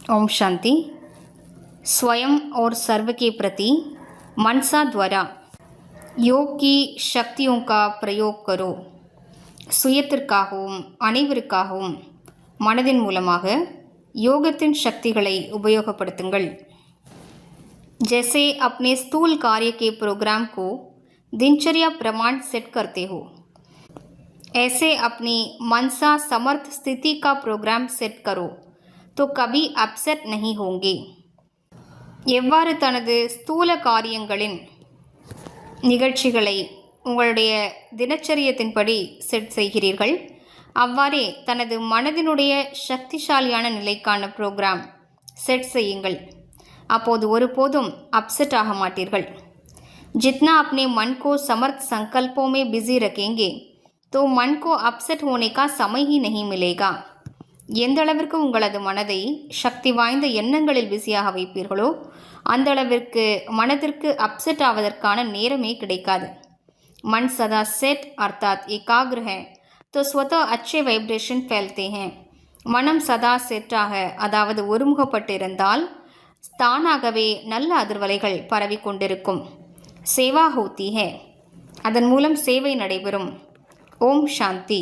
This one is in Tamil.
ओम शांति। स्वयं और सर्व के प्रति मनसा द्वारा योग की शक्तियों का प्रयोग करो. சுயத்திற்காகவும் அனைவருக்காகவும் மனதின் மூலமாக யோகத்தின் சக்திகளை உபயோகப்படுத்துங்கள். जैसे अपने स्थूल कार्य के प्रोग्राम को दिनचर्या प्रमाण सेट करते हो, ऐसे अपनी मनसा समर्थ स्थिति का प्रोग्राम सेट करो तो कभी अपसेट नहीं होंगे. எவ்வாறு தனது ஸ்தூல காரியங்களின் நிகழ்ச்சிகளை உங்களுடைய தினச்சரியத்தின்படி செட் செய்கிறீர்கள், அவ்வாறே தனது மனதினுடைய சக்திசாலியான நிலைக்கான ப்ரோக்ராம் செட் செய்யுங்கள். அப்போது ஒருபோதும் அப்செட் ஆக மாட்டீர்கள். जितना अपने मन को समर्थ संकल्पों में बिजी रखेंगे तो मन को अपसेट होने का समय ही नहीं मिलेगा. எந்த அளவிற்கு உங்களது மனதை சக்தி வாய்ந்த எண்ணங்களில் பிஸியாக வைப்பீர்களோ அந்த அளவிற்கு மனதிற்கு அப்செட் ஆவதற்கான நேரமே கிடைக்காது. मन सदा सेट अर्थात एकाग्र है तो स्वतः अच्छे वाइब्रेशन फैलते हैं. மனம் சதா செட்டாக அதாவது ஒருமுகப்பட்டிருந்தால் தானாகவே நல்ல அதிர்வலைகள் பரவி கொண்டிருக்கும். சேவா ஹோத்தி ஹே, அதன் மூலம் சேவை நடைபெறும். ஓம் சாந்தி.